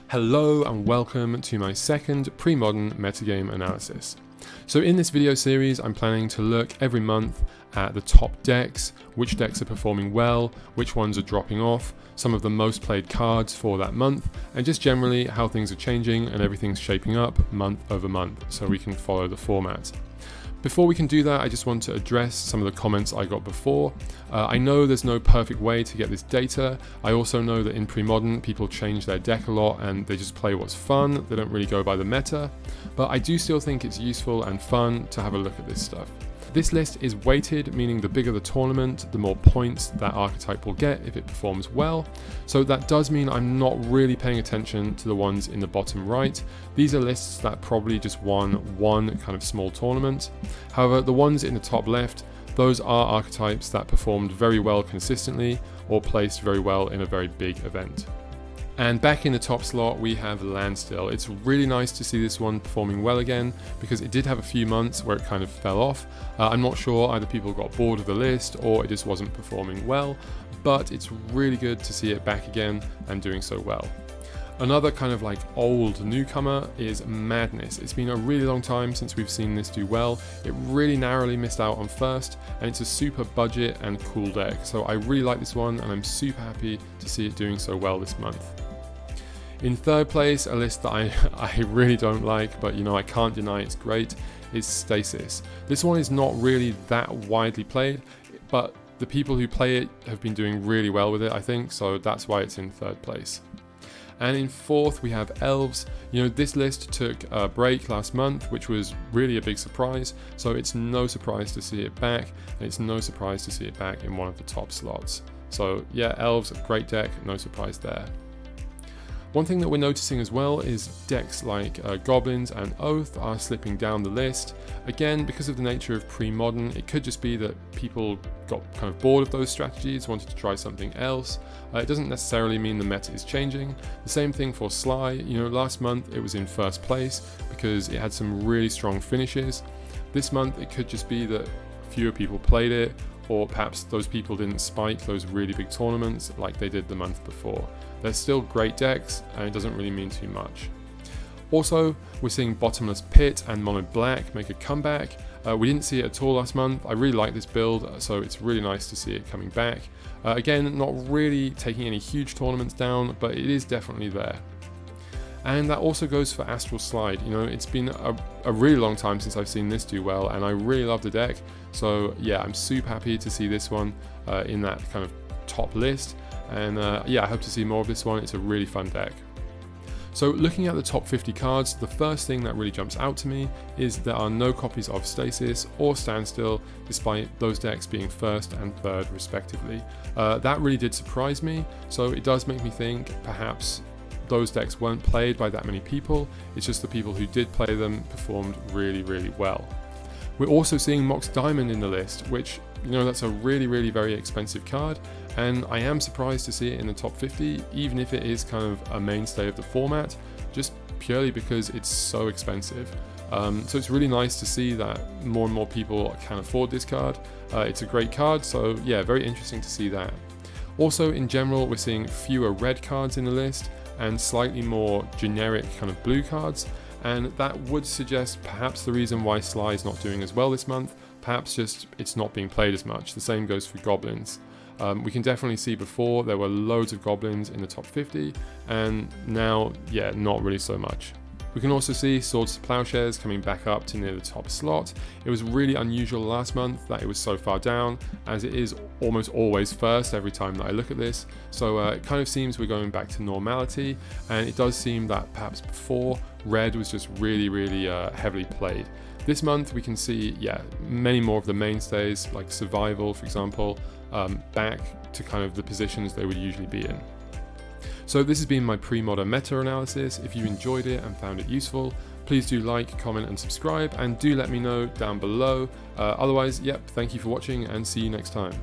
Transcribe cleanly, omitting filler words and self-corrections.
Hello and welcome to my second pre-modern metagame analysis. So in this video series I'm planning to look every month at the top decks, which decks are performing well, which ones are dropping off, some of the most played cards for that month, and just generally how things are changing and everything's shaping up month over month so we can follow the format. Before we can do that, I just want to address some of the comments I got before. I know there's no perfect way to get this data. I also know that in Premodern, people change their deck a lot and they just play what's fun. They don't really go by the meta, but I do still think it's useful and fun to have a look at this stuff. This list is weighted, meaning the bigger the tournament, the more points that archetype will get if it performs well. So that does mean I'm not really paying attention to the ones in the bottom right. These are lists that probably just won one kind of small tournament. However, the ones in the top left, those are archetypes that performed very well consistently or placed very well in a very big event. And back in the top slot we have Landstill. It's really nice to see this one performing well again because it did have a few months where it kind of fell off. I'm not sure either people got bored of the list or it just wasn't performing well, but it's really good to see it back again and doing so well. Another kind of like old newcomer is Madness. It's been a really long time since we've seen this do well. It really narrowly missed out on first, and it's a super budget and cool deck. So I really like this one and I'm super happy to see it doing so well this month. In third place, a list that I really don't like, but I can't deny it's great, is Stasis. This one is not really that widely played, but the people who play it have been doing really well with it, I think, so that's why it's in third place. And in fourth, we have Elves. This list took a break last month, which was really a big surprise, so it's no surprise to see it back, and it's no surprise to see it back in one of the top slots. So yeah, Elves, great deck, no surprise there. One thing that we're noticing as well is decks like Goblins and Oath are slipping down the list. Again, because of the nature of Premodern, it could just be that people got kind of bored of those strategies, wanted to try something else. It doesn't necessarily mean the meta is changing. The same thing for Sly. Last month it was in first place because it had some really strong finishes. This month it could just be that fewer people played it, or perhaps those people didn't spike those really big tournaments like they did the month before. They're still great decks and it doesn't really mean too much. Also, we're seeing Bottomless Pit and Mono Black make a comeback. We didn't see it at all last month. I really like this build, so it's really nice to see it coming back. Again, not really taking any huge tournaments down, but it is definitely there. And that also goes for Astral Slide. It's been a really long time since I've seen this do well, and I really love the deck. So yeah, I'm super happy to see this one in that kind of top list. And yeah, I hope to see more of this one. It's a really fun deck. So looking at the top 50 cards, the first thing that really jumps out to me is there are no copies of Stasis or Standstill, despite those decks being first and third respectively. That really did surprise me, so it does make me think perhaps those decks weren't played by that many people. It's just the people who did play them performed really, really well. We're also seeing Mox Diamond in the list, which, that's a really, really very expensive card, and I am surprised to see it in the top 50, even if it is kind of a mainstay of the format, just purely because it's so expensive. So it's really nice to see that more and more people can afford this card. It's a great card, so yeah, very interesting to see that. Also, in general, we're seeing fewer red cards in the list and slightly more generic kind of blue cards, and that would suggest perhaps the reason why Sly is not doing as well this month, perhaps just it's not being played as much. The same goes for Goblins. We can definitely see before there were loads of Goblins in the top 50, and now, yeah, not really so much. We can also see Swords to Plowshares coming back up to near the top slot. It was really unusual last month that it was so far down, as it is almost always first every time that I look at this. So it kind of seems we're going back to normality, and it does seem that perhaps before, red was just really, really heavily played. This month we can see, yeah, many more of the mainstays, like Survival, for example, back to kind of the positions they would usually be in. So this has been my pre-modern meta analysis. If you enjoyed it and found it useful, please do like, comment and subscribe, and do let me know down below. Otherwise, yep, thank you for watching and see you next time.